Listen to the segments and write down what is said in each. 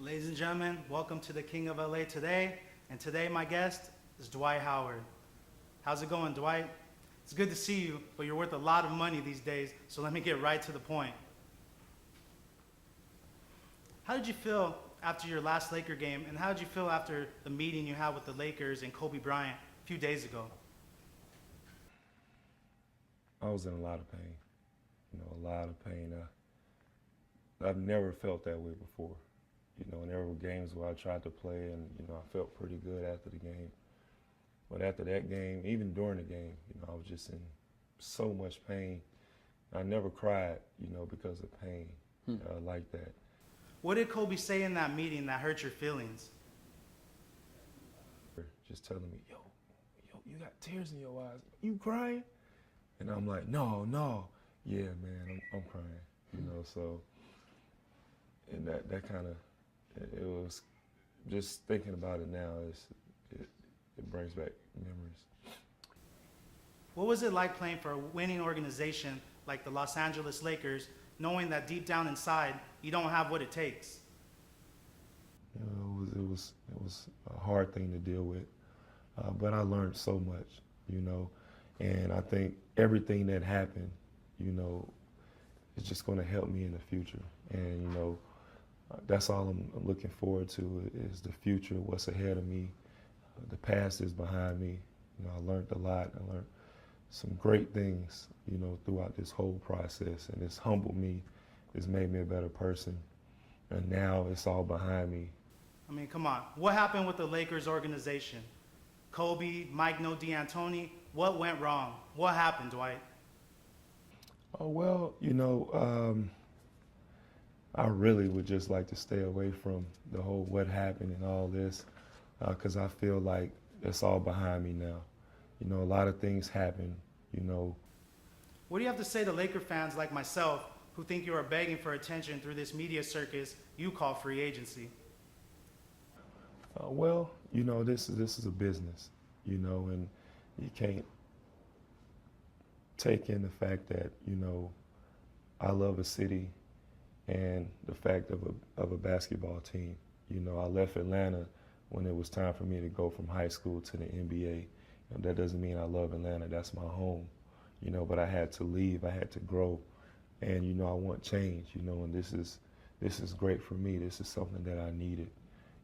Ladies and gentlemen, welcome to the King of LA today. And today my guest is Dwight Howard. How's it going, Dwight? It's good to see you, but you're worth a lot of money these days, so let me get right to the point. How did you feel after your last Laker game, and how did you feel after the meeting you had with the Lakers and Kobe Bryant a few days ago? I was in a lot of pain, a lot of pain. I've never felt that way before. And there were games where I tried to play and, I felt pretty good after the game. But after that game, even during the game, I was just in so much pain. I never cried, because of pain like that. What did Kobe say in that meeting that hurt your feelings? Just telling me, yo, you got tears in your eyes. You crying? And I'm like, no. Yeah, man, I'm crying, so. And that kind of, it was, just thinking about it now, it brings back memories. What was it like playing for a winning organization like the Los Angeles Lakers, knowing that deep down inside, you don't have what it takes? It was a hard thing to deal with, but I learned so much, and I think everything that happened, is just going to help me in the future. And, that's all I'm looking forward to is the future, what's ahead of me. The past is behind me. I learned a lot. I learned some great things, throughout this whole process, and it's humbled me. It's made me a better person. And now it's all behind me. I mean, come on. What happened with the Lakers organization? Kobe, Mike No D'Antoni, what went wrong? What happened, Dwight? Oh, well, I really would just like to stay away from the whole what happened and all this, because I feel like it's all behind me now. A lot of things happen, What do you have to say to Laker fans like myself who think you are begging for attention through this media circus you call free agency? Well, this is a business, and you can't take in the fact that, I love a city and the fact of a basketball team. I left Atlanta when it was time for me to go from high school to the NBA. That doesn't mean I love Atlanta, that's my home, but I had to leave, I had to grow, and I want change, and this is great for me. This is something that I needed.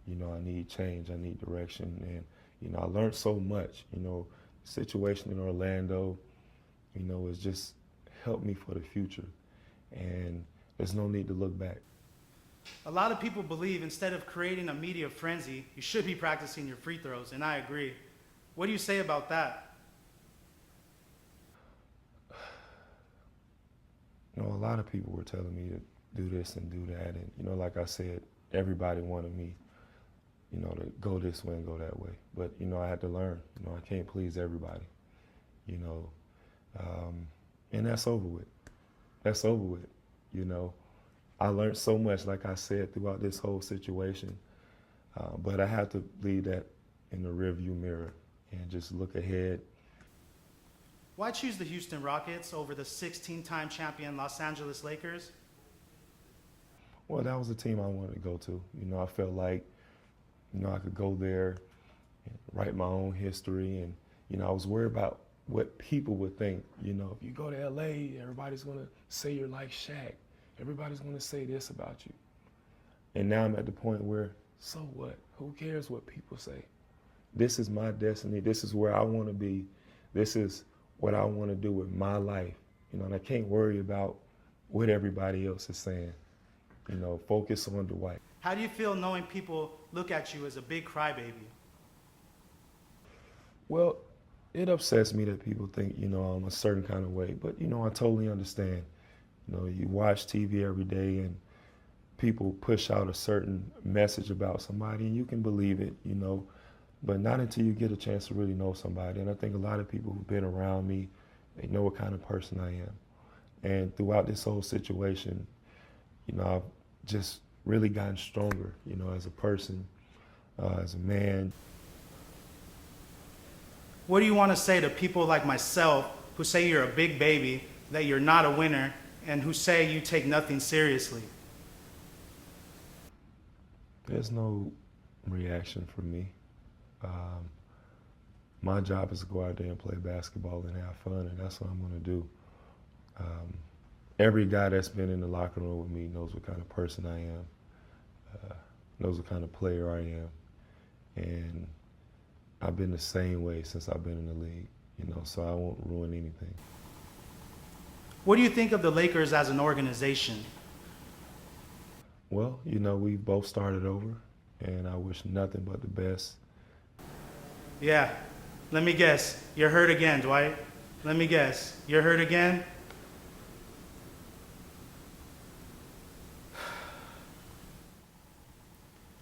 I need change, I need direction, and I learned so much. The situation in Orlando, has just helped me for the future, and there's no need to look back. A lot of people believe instead of creating a media frenzy, you should be practicing your free throws, and I agree. What do you say about that? A lot of people were telling me to do this and do that, and like I said, everybody wanted me, to go this way and go that way. But I had to learn. I can't please everybody. And that's over with. That's over with. I learned so much, like I said, throughout this whole situation, but I have to leave that in the rearview mirror and just look ahead. Why choose the Houston Rockets over the 16-time champion Los Angeles Lakers? Well, that was the team I wanted to go to. I felt like, I could go there and write my own history, and, I was worried about what people would think. If you go to LA, everybody's gonna say you're like Shaq. Everybody's gonna say this about you. And now I'm at the point where, so what? Who cares what people say? This is my destiny. This is where I wanna be. This is what I wanna do with my life. And I can't worry about what everybody else is saying. Focus on Dwight. How do you feel knowing people look at you as a big crybaby? Well, it upsets me that people think, I'm a certain kind of way, but, I totally understand. You watch TV every day and people push out a certain message about somebody and you can believe it, but not until you get a chance to really know somebody. And I think a lot of people who've been around me, they know what kind of person I am. And throughout this whole situation, I've just really gotten stronger, as a person, as a man. What do you want to say to people like myself who say you're a big baby, that you're not a winner, and who say you take nothing seriously? There's no reaction from me. Um, my job is to go out there and play basketball and have fun, and that's what I'm going to do. Every guy that's been in the locker room with me knows what kind of person I am, knows what kind of player I am, and I've been the same way since I've been in the league, so I won't ruin anything. What do you think of the Lakers as an organization? Well, we both started over, and I wish nothing but the best. Yeah, let me guess. You're hurt again, Dwight. Let me guess. You're hurt again?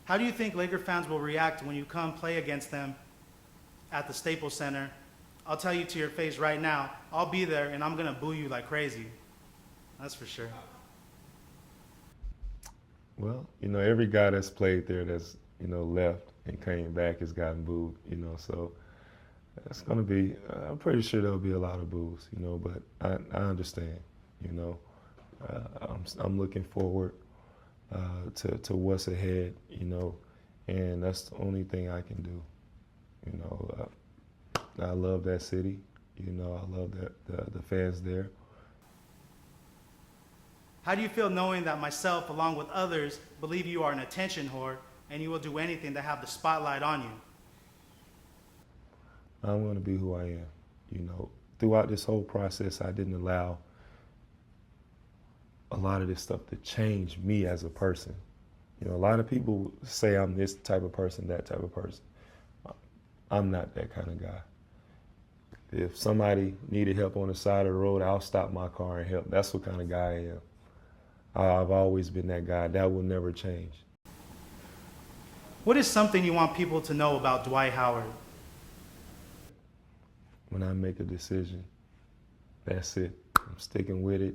How do you think Laker fans will react when you come play against them at the Staples Center? I'll tell you to your face right now, I'll be there and I'm going to boo you like crazy. That's for sure. Well, every guy that's played there that's, left and came back has gotten booed, so it's going to be, I'm pretty sure there'll be a lot of boos, but I understand, I'm looking forward to what's ahead, and that's the only thing I can do. I love that city, I love the fans there. How do you feel knowing that myself, along with others, believe you are an attention whore and you will do anything to have the spotlight on you? I'm going to be who I am. Throughout this whole process, I didn't allow a lot of this stuff to change me as a person. A lot of people say I'm this type of person, that type of person. I'm not that kind of guy. If somebody needed help on the side of the road, I'll stop my car and help. That's what kind of guy I am. I've always been that guy. That will never change. What is something you want people to know about Dwight Howard? When I make a decision, that's it. I'm sticking with it,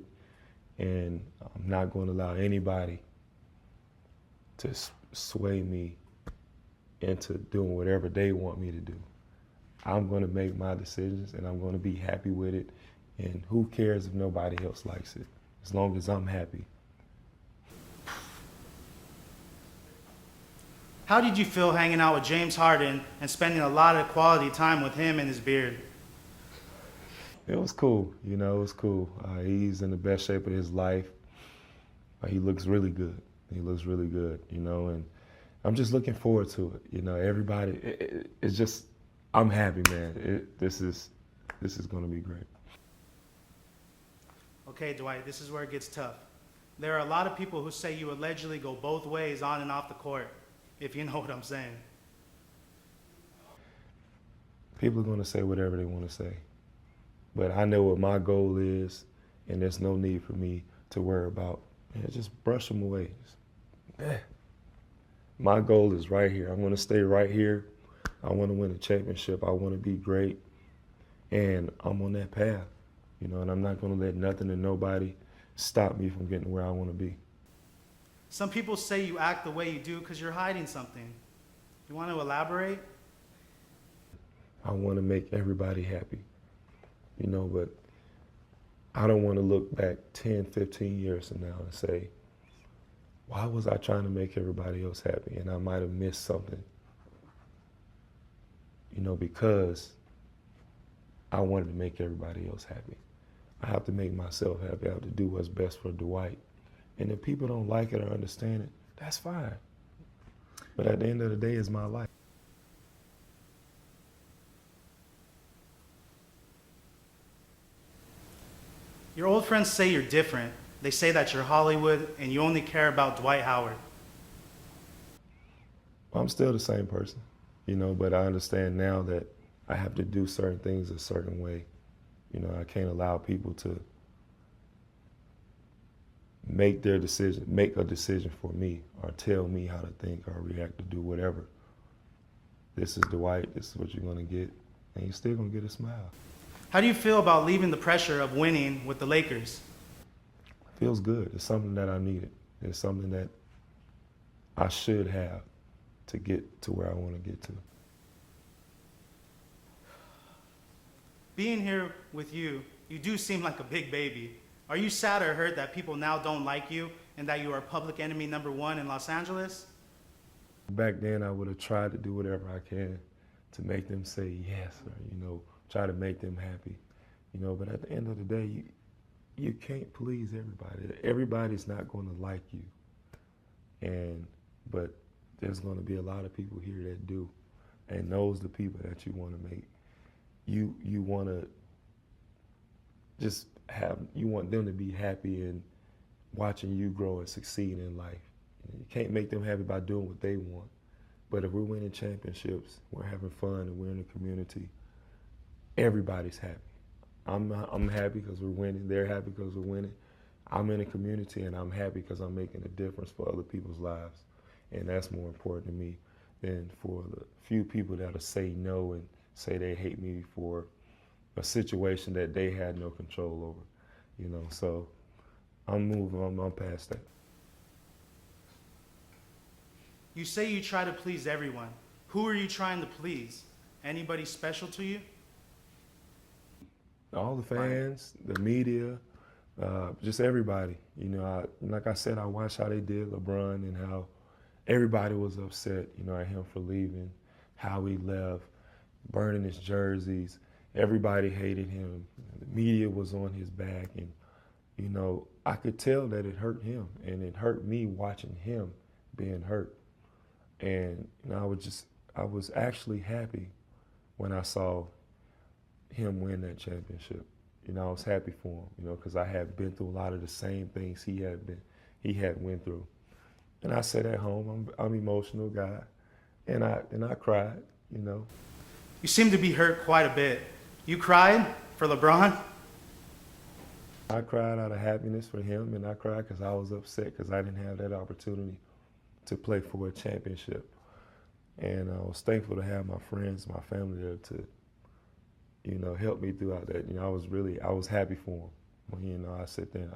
and I'm not going to allow anybody to sway me into doing whatever they want me to do. I'm going to make my decisions, and I'm going to be happy with it, and who cares if nobody else likes it, as long as I'm happy. How did you feel hanging out with James Harden and spending a lot of quality time with him and his beard? It was cool, it was cool. He's in the best shape of his life. He looks really good. He looks really good, and I'm just looking forward to it. Everybody, it's just, I'm happy, man. This is going to be great. Okay, Dwight, this is where it gets tough. There are a lot of people who say you allegedly go both ways on and off the court, if you know what I'm saying. People are going to say whatever they want to say. But I know what my goal is, and there's no need for me to worry about. Just brush them away. My goal is right here. I'm going to stay right here. I want to win a championship. I want to be great. And I'm on that path, and I'm not going to let nothing and nobody stop me from getting where I want to be. Some people say you act the way you do because you're hiding something. You want to elaborate? I want to make everybody happy, but I don't want to look back 10, 15 years from now and say, why was I trying to make everybody else happy? And I might have missed something, because I wanted to make everybody else happy. I have to make myself happy. I have to do what's best for Dwight. And if people don't like it or understand it, that's fine. But at the end of the day, it's my life. Your old friends say you're different. They say that you're Hollywood and you only care about Dwight Howard. I'm still the same person, but I understand now that I have to do certain things a certain way. I can't allow people to make a decision for me or tell me how to think or react to do whatever. This is Dwight, this is what you're going to get, and you're still going to get a smile. How do you feel about leaving the pressure of winning with the Lakers? It feels good. It's something that I needed. It's something that I should have to get to where I want to get to. Being here with you, you do seem like a big baby. Are you sad or hurt that people now don't like you and that you are public enemy number one in Los Angeles? Back then, I would have tried to do whatever I can to make them say yes, or, try to make them happy. But at the end of the day, you can't please everybody. Everybody's not going to like you. But there's going to be a lot of people here that do. And those the people that you want to make. You want to you want them to be happy and watching you grow and succeed in life. You can't make them happy by doing what they want. But if we're winning championships, we're having fun, and we're in the community, everybody's happy. I'm happy because we're winning. They're happy because we're winning. I'm in a community, and I'm happy because I'm making a difference for other people's lives. And that's more important to me than for the few people that'll say no and say they hate me for a situation that they had no control over. So I'm moving on. I'm past that. You say you try to please everyone. Who are you trying to please? Anybody special to you? All the fans, the media, just everybody. Like I said, I watched how they did LeBron and how everybody was upset, at him for leaving, how he left, burning his jerseys. Everybody hated him. The media was on his back, and I could tell that it hurt him, and it hurt me watching him being hurt. And I was actually happy when I saw him win that championship. I was happy for him, because I had been through a lot of the same things he had went through. And I sat at home. I'm an emotional guy, and I cried. You seem to be hurt quite a bit. You cried for LeBron? I cried out of happiness for him, and I cried because I was upset because I didn't have that opportunity to play for a championship. And I was thankful to have my friends, my family there to, help me throughout that. I was happy for him. When, I sat there,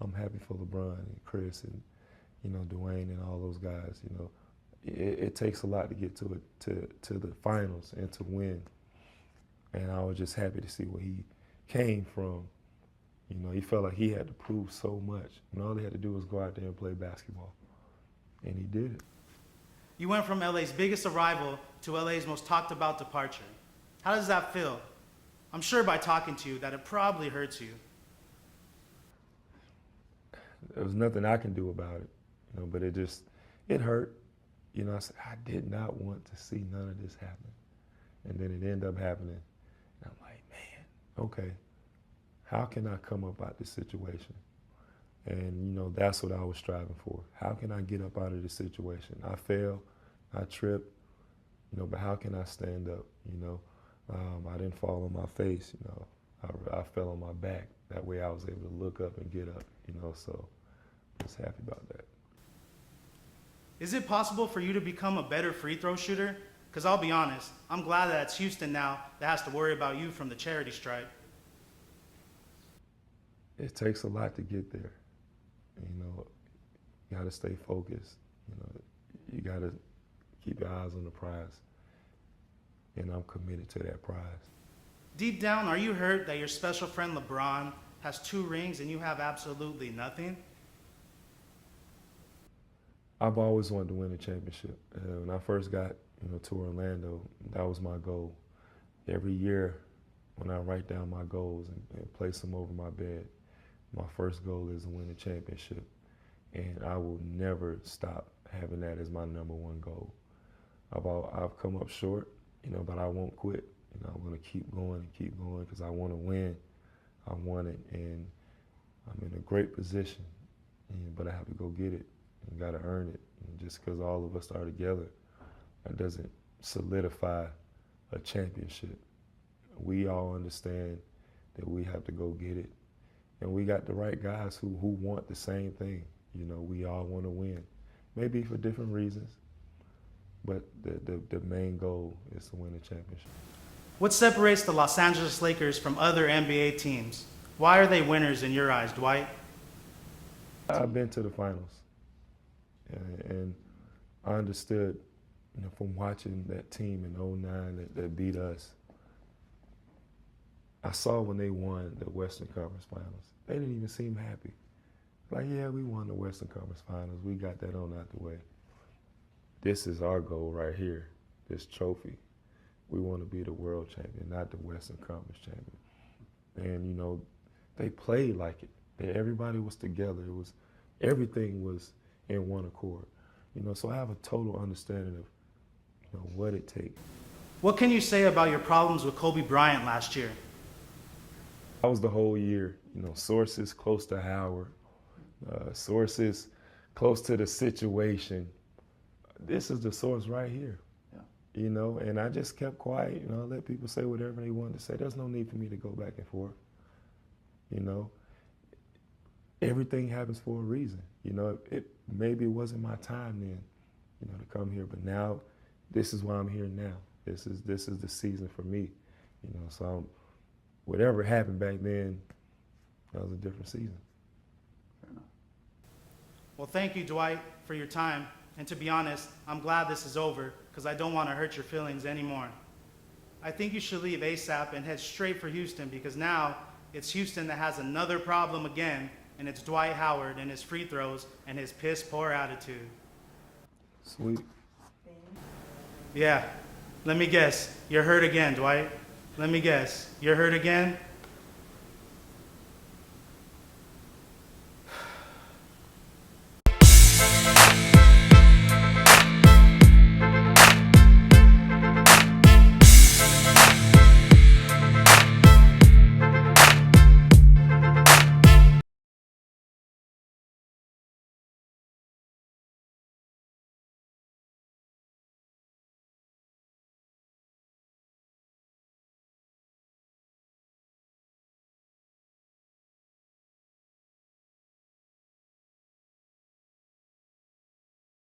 I'm happy for LeBron and Chris and, Dwayne and all those guys. It takes a lot to get to the finals and to win. And I was just happy to see where he came from. He felt like he had to prove so much. And all he had to do was go out there and play basketball. And he did it. You went from LA's biggest arrival to LA's most talked about departure. How does that feel? I'm sure by talking to you that it probably hurts you. There was nothing I can do about it, but it hurt. I said, I did not want to see none of this happen. And then it ended up happening. And I'm like, man, okay, how can I come up out this situation? And, that's what I was striving for. How can I get up out of this situation? I fell, I tripped, but how can I stand up? I didn't fall on my face, I fell on my back. That way I was able to look up and get up, so I was happy about that. Is it possible for you to become a better free throw shooter? Because I'll be honest, I'm glad that it's Houston now that has to worry about you from the charity stripe. It takes a lot to get there. You got to stay focused. You got to keep your eyes on the prize. And I'm committed to that prize. Deep down, are you hurt that your special friend LeBron has 2 rings and you have absolutely nothing? I've always wanted to win a championship. When I first got to Orlando, that was my goal. Every year when I write down my goals and place them over my bed, my first goal is to win a championship. And I will never stop having that as my #1 goal. I've come up short, but I won't quit. I'm going to keep going because I want to win. I want it, and I'm in a great position, but I have to go get it and got to earn it. And just because all of us are together, that doesn't solidify a championship. We all understand that we have to go get it. And we got the right guys who want the same thing. We all want to win. Maybe for different reasons, but the main goal is to win a championship. What separates the Los Angeles Lakers from other NBA teams? Why are they winners in your eyes, Dwight? I've been to the finals, and I understood, from watching that team in '09 that beat us. I saw when they won the Western Conference Finals, they didn't even seem happy. Like, yeah, we won the Western Conference Finals. We got that on out the way. this is our goal right here, this trophy. We want to be the world champion, not the Western Conference champion. And, you know, they played like it. Everybody was together. Everything was in one accord. You know, so I have a total understanding of, you know, what it takes. What can you say about your problems with Kobe Bryant last year? That was the whole year. You know, sources close to Howard, sources close to the situation. This is the source right here. Yeah. You know, and I just kept quiet. You know, let people say whatever they wanted to say. There's no need for me to go back and forth. You know, everything happens for a reason. You know, maybe it wasn't my time then, you know, to come here, but now this is why I'm here now. This is the season for me. You know, so whatever happened back then, that was a different season. Well, thank you, Dwight, for your time. And to be honest, I'm glad this is over because I don't want to hurt your feelings anymore. I think you should leave ASAP and head straight for Houston because now it's Houston that has another problem again, and it's Dwight Howard and his free throws and his piss-poor attitude. Sweet. Yeah. Let me guess. You're hurt again, Dwight. Let me guess. You're hurt again?